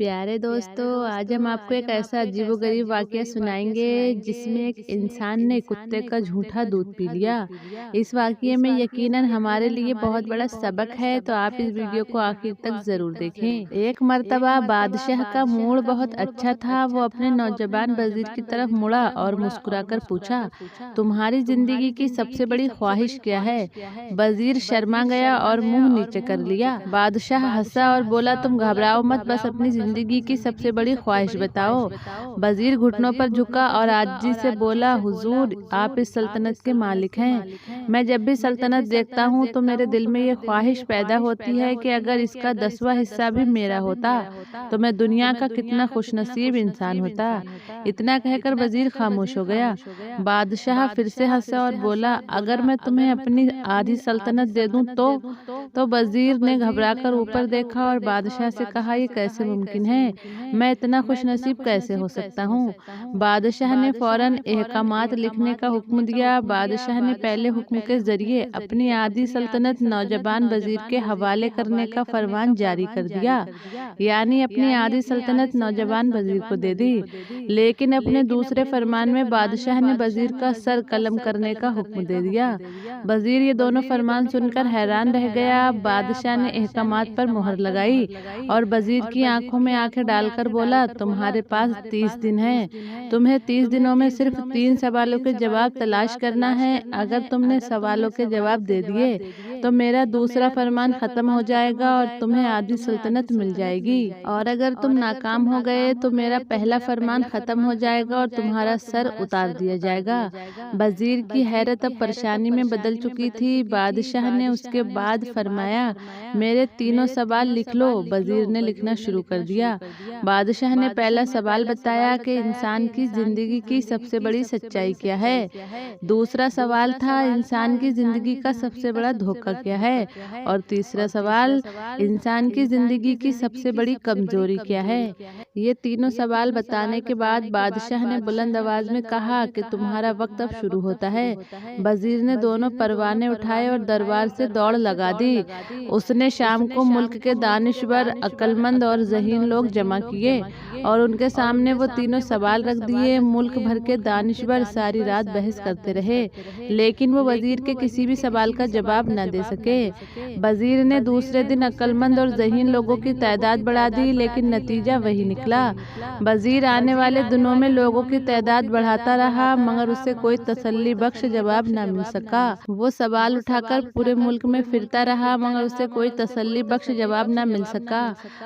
प्यारे दोस्तों, आज हम आपको एक ऐसा अजीबोगरीब वाकया सुनाएंगे जिसमें एक इंसान ने कुत्ते का झूठा दूध पी लिया। इस वाकये में यकीनन हमारे लिए बहुत बड़ा सबक है, तो आप इस वीडियो को आखिर तक जरूर देखें। एक मर्तबा बादशाह का मूड बहुत अच्छा था। वो अपने नौजवान वजीर की तरफ मुड़ा और मुस्कुराकर पूछा, तुम्हारी जिंदगी की सबसे बड़ी ख्वाहिश क्या है? वजीर शर्मा गया और मुंह नीचे कर लिया। बादशाह हंसा और बोला, तुम घबराओ मत, बस अपनी जिंदगी की सबसे बड़ी ख्वाहिश बताओ। वजीर घुटनों पर झुका और आजिज़ी से बोला, हुजूर, आप इस सल्तनत के मालिक हैं। मैं जब भी सल्तनत देखता हूँ तो मेरे दिल में ये ख्वाहिश पैदा होती है कि अगर इसका 10वां हिस्सा भी मेरा होता तो मैं दुनिया का कितना खुशनसीब इंसान होता। इतना कहकर वजीर खामोश हो गया। बादशाह फिर से हंसा और बोला, अगर मैं तुम्हें अपनी आधी सल्तनत दे दूं तो वजीर ने घबराकर ऊपर देखा और बादशाह से कहा, ये कैसे मुमकिन है? मैं इतना खुशनसीब कैसे हो सकता हूँ? बादशाह ने फौरन अहकामात लिखने का हुक्म दिया। बादशाह ने पहले हुक्म के जरिए अपनी आधी सल्तनत नौजवान वजीर के हवाले करने का फरमान जारी कर दिया, यानी अपनी आधी सल्तनत नौजवान वजीर को दे दी। लेकिन अपने दूसरे फरमान में बादशाह ने वजीर का सर कलम करने का हुक्म दे दिया। वजीर ये दोनों फरमान सुनकर हैरान रह गया। बादशाह ने अहकामात पर मोहर लगाई और वजीर की आंखों में आंखें डालकर बोला, तुम्हारे पास 30 दिन हैं। तुम्हें 30 दिनों में सिर्फ 3 सवालों के जवाब तलाश करना है। अगर तुमने सवालों के जवाब दे दिए तो मेरा दूसरा फरमान खत्म हो जाएगा और तुम्हें आधी सल्तनत मिल जाएगी, और अगर तुम नाकाम हो गए तो मेरा पहला फरमान खत्म हो जाएगा और तुम्हारा सर उतार दिया जाएगा। वजीर की हैरत अब परेशानी में बदल चुकी थी। बादशाह ने उसके बाद फरमाया, मेरे तीनों सवाल लिख लो। वजीर ने लिखना शुरू कर दिया। बादशाह ने पहला सवाल बताया कि इंसान की जिंदगी की सबसे बड़ी सच्चाई क्या है। दूसरा सवाल था, इंसान की जिंदगी का सबसे बड़ा धोखा क्या है। और तीसरा सवाल, इंसान की जिंदगी की सबसे बड़ी कमजोरी क्या है। ये तीनों सवाल बताने के बाद बादशाह ने बुलंद आवाज में कहा कि तुम्हारा वक्त अब शुरू होता है। वजीर ने दोनों परवाने उठाए और दरबार से दौड़ लगा दी। उसने शाम को मुल्क के दानिशवर, अक्लमंद और ज़हीन लोग जमा किए और उनके सामने वो तीनों सवाल रख दिए। मुल्क भर के दानिशवर सारी रात बहस करते रहे, लेकिन वो वजीर के किसी भी सवाल का जवाब न दे सके। वजीर ने दूसरे दिन अक्लमंद और ज़हीन लोगों की तादाद बढ़ा दी, लेकिन नतीजा वही निकला। वजीर आने वाले दिनों में लोगों की तादाद बढ़ाता रहा, मगर उसे कोई तसल्ली बख्श जवाब न मिल सका। वो सवाल उठाकर पूरे मुल्क में फिरता रहा, मगर उसे कोई तसल्ली बख्श जवाब न मिल सका।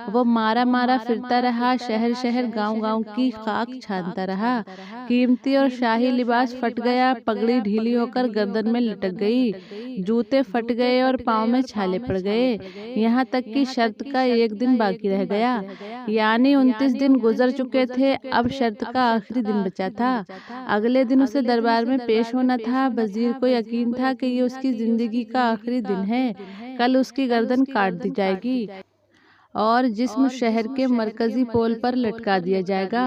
वो मारा मारा फिरता रहा, शहर शहर गांव गांव की खाक छानता रहा। कीमती और शाही लिबास फट गया, पगड़ी ढीली होकर गर्दन में लटक गई, जूते फट गए और पाँव में छाले पड़ गए। यहाँ तक कि शर्त का एक दिन बाकी रह गया, यानी 29 दिन गुजर चुके थे। अब शर्त का आखिरी दिन बचा था। अगले दिन उसे दरबार में पेश होना था। वजीर को यकीन था कि ये उसकी जिंदगी का आखिरी दिन है। कल उसकी गर्दन काट दी जाएगी और जिस्म शहर के मरकजी पोल पर लटका दिया जाएगा।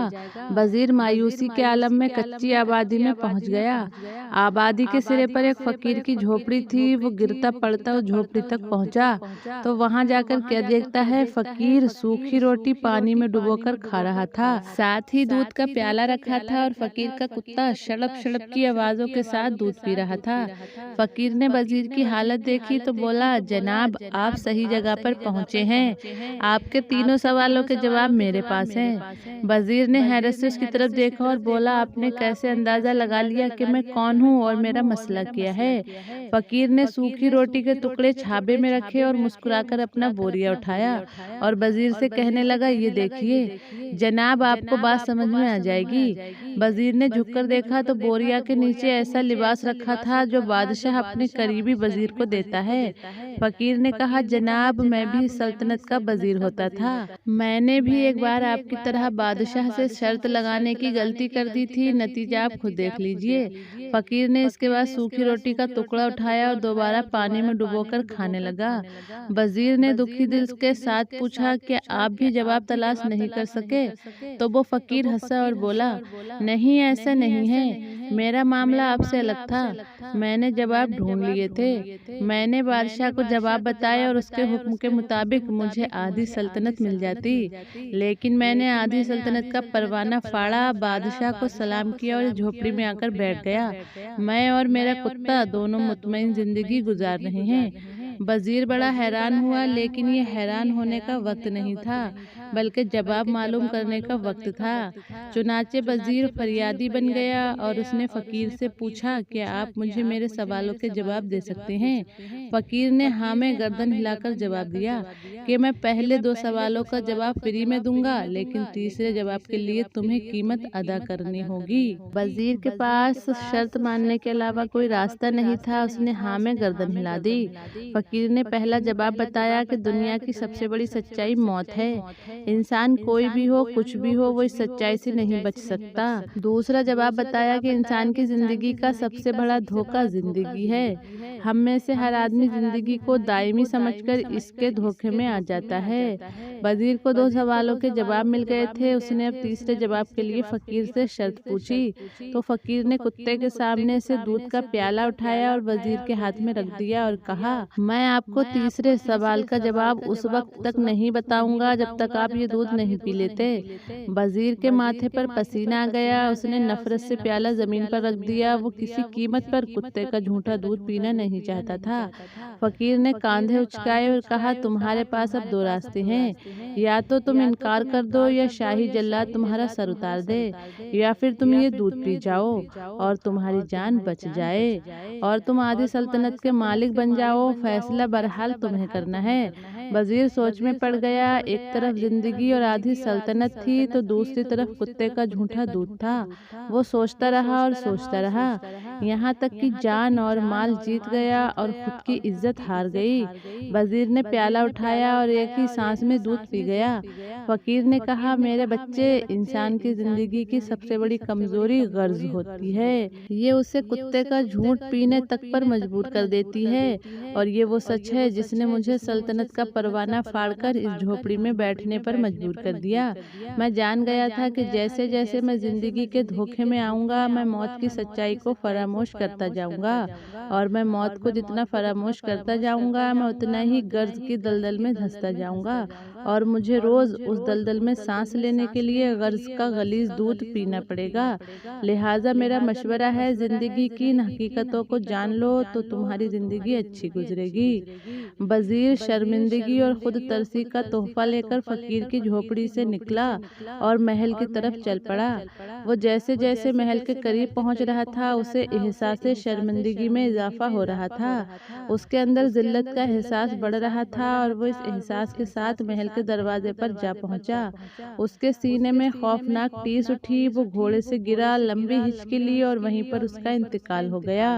वजीर मायूसी के आलम में कच्ची आबादी में पहुंच गया। आबादी के सिरे पर एक फकीर की झोपड़ी थी। वो गिरता पड़ता उस झोपड़ी तक पहुंचा तो वहां जाकर क्या देखता है, फकीर सूखी रोटी पानी में डुबोकर खा रहा था। साथ ही दूध का प्याला रखा था और फकीर का कुत्ता शड़प शड़प की आवाजों के साथ दूध पी रहा था। फकीर ने वजीर की हालत देखी तो बोला, जनाब, आप सही जगह पर पहुंचे हैं। आपके तीनों सवालों के जवाब मेरे पास हैं। वजीर ने हैरत से उसकी तरफ देखा और बोला, आपने कैसे अंदाजा लगा लिया कि मैं कौन हूँ और मेरा मसला क्या है? फकीर ने सूखी रोटी के टुकड़े छाबे में रखे और मुस्कुराकर अपना बोरिया उठाया और वजीर से कहने लगा, ये देखिए जनाब, आपको बात समझ में आ जाएगी। वजीर ने झुककर देखा तो बोरिया के नीचे ऐसा लिबास रखा था जो बादशाह अपने करीबी वजीर को देता है। फकीर ने कहा, जनाब, मैं भी सल्तनत का वजीर होता था। मैंने भी एक बार आपकी तरह बादशाह से शर्त लगाने की गलती कर दी थी। नतीजा आप खुद देख लीजिए। फकीर ने इसके बाद सूखी रोटी का टुकड़ा उठाया और दोबारा पानी में डुबोकर खाने लगा। वजीर ने दुखी दिल के साथ पूछा, क्या आप भी जवाब तलाश नहीं कर सके? तो वो फकीर हंसा और बोला, नहीं, ऐसा नहीं है। मेरा मामला आपसे अलग था। मैंने जवाब ढूंढ लिए थे। मैंने बादशाह को जवाब बताया और उसके हुक्म के मुताबिक मुझे आधी सल्तनत मिल जाती। लेकिन मैंने आधी सल्तनत का परवाना फाड़ा, बादशाह को सलाम किया और झोपड़ी में आकर बैठ गया। मैं और मेरा कुत्ता दोनों मुतमईन जिंदगी गुजार रहे हैं। वजीर बड़ा हैरान हुआ, लेकिन ये हैरान होने का वक्त नहीं था, बल्कि जवाब मालूम करने का वक्त था। चुनाचे वजीर फरियादी बन गया और उसने फकीर से पूछा, क्या आप मुझे मेरे सवालों के जवाब दे सकते हैं? फकीर ने हाँ में गर्दन हिलाकर जवाब दिया कि मैं पहले 2 सवालों का जवाब फ्री में दूंगा, लेकिन तीसरे जवाब के लिए तुम्हें कीमत अदा करनी होगी। वजीर के पास शर्त मानने के अलावा कोई रास्ता नहीं था। उसने हाँ में गर्दन हिला दी। फकीर ने पहला जवाब बताया कि दुनिया की सबसे बड़ी सच्चाई मौत है। इंसान कोई भी हो, कुछ भी हो, वो इस सच्चाई से नहीं बच सकता। दूसरा जवाब बताया कि इंसान की जिंदगी का सबसे बड़ा धोखा जिंदगी है। हम में से हर आदमी जिंदगी को दायमी समझकर इसके धोखे में आ जाता है। वजीर को 2 सवालों के जवाब मिल गए थे। उसने अब तीसरे जवाब के लिए फकीर से शर्त पूछी, तो फकीर ने कुत्ते के सामने से दूध का प्याला उठाया और वजीर के हाथ में रख दिया और कहा, मैं आपको तीसरे सवाल का जवाब उस वक्त तक नहीं बताऊंगा जब तक आप ये दूध नहीं पी लेते। वजीर के माथे पर पसीना आ गया। उसने नफरत से प्याला जमीन पर रख दिया। वो किसी कीमत पर कुत्ते का झूठा दूध पीना नहीं चाहता था। फकीर ने कांधे उचकाए और कहा, तुम्हारे पास अब 2 रास्ते हैं, या तो तुम इनकार कर दो या शाही जल्लाद तुम्हारा सर उतार दे, या फिर तुम ये दूध पी जाओ और तुम्हारी जान बच जाए और तुम आधी सल्तनत के मालिक बन जाओ। फैसला बहरहाल तुम्हें करना है। वजीर सोच में पड़ गया। एक तरफ जिंदगी और आधी सल्तनत थी, तो दूसरी तरफ कुत्ते का झूठा दूध था। वो सोचता रहा और सोचता रहा, यहाँ तक कि जान और माल जीत गया और खुद की इज्जत हार गई। वजीर ने प्याला उठाया और एक ही सांस में दूध पी गया। फकीर ने कहा, मेरे बच्चे, इंसान की जिंदगी की सबसे बड़ी कमजोरी गर्ज होती है। ये उसे कुत्ते का झूठ पीने तक पर मजबूर कर देती है, और ये वो सच है जिसने मुझे सल्तनत का परवाना फाड़कर इस झोपड़ी में बैठने पर मजबूर कर दिया। मैं जान गया था कि जैसे जैसे मैं जिंदगी के धोखे में आऊंगा, मैं मौत की सच्चाई को फरामोश करता जाऊंगा, और मैं मौत को जितना फरामोश करता जाऊंगा, मैं उतना ही गर्ज की दलदल में धंसता जाऊंगा, और मुझे रोज उस दलदल में सांस लेने के लिए गर्ज का गलीज दूध पीना पड़ेगा। लिहाजा मेरा मशवरा है, जिंदगी की इन हकीकतों को जान लो तो तुम्हारी जिंदगी अच्छी गुजरेगी। वजीर शर्मिंदगी और खुद तरसी का तोहफा लेकर फकीर की झोपड़ी से निकला और महल की तरफ चल पड़ा। वो जैसे जैसे महल के करीब पहुंच रहा था, उसे एहसास शर्मिंदगी में इजाफा हो रहा था। उसके अंदर जिल्लत का एहसास बढ़ रहा था और वो इस एहसास के साथ महल के दरवाजे पर जा पहुंचा। उसके सीने में खौफनाक टीस उठी। वो घोड़े से गिरा, लंबी हिचकी ली और वहीं पर उसका इंतकाल हो गया।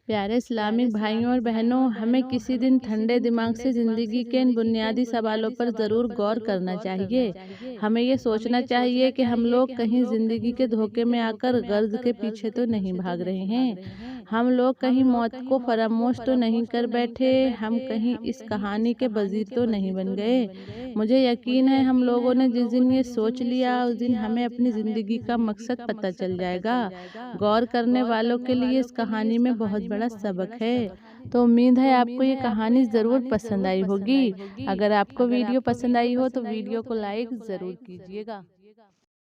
प्यारे इस्लामिक भाइयों और बहनों, हमें किसी दिन ठंडे दिमाग से जिंदगी के इन बुनियादी सवालों पर ज़रूर गौर करना चाहिए। हमें ये सोचना चाहिए कि हम लोग कहीं जिंदगी के धोखे में आकर गर्ज के पीछे तो नहीं भाग रहे हैं। हम लोग कहीं मौत को फरामोश तो नहीं कर बैठे। हम कहीं इस कहानी के वजीर तो नहीं बन गए। मुझे यकीन है, हम लोगों ने जिस दिन ये सोच लिया, उस दिन हमें अपनी जिंदगी का मकसद पता चल जाएगा। गौर करने वालों के लिए इस कहानी में बहुत बड़ा सबक है। तो उम्मीद है आपको ये कहानी ज़रूर पसंद आई होगी। अगर आपको वीडियो पसंद आई हो तो वीडियो को लाइक ज़रूर कीजिएगा।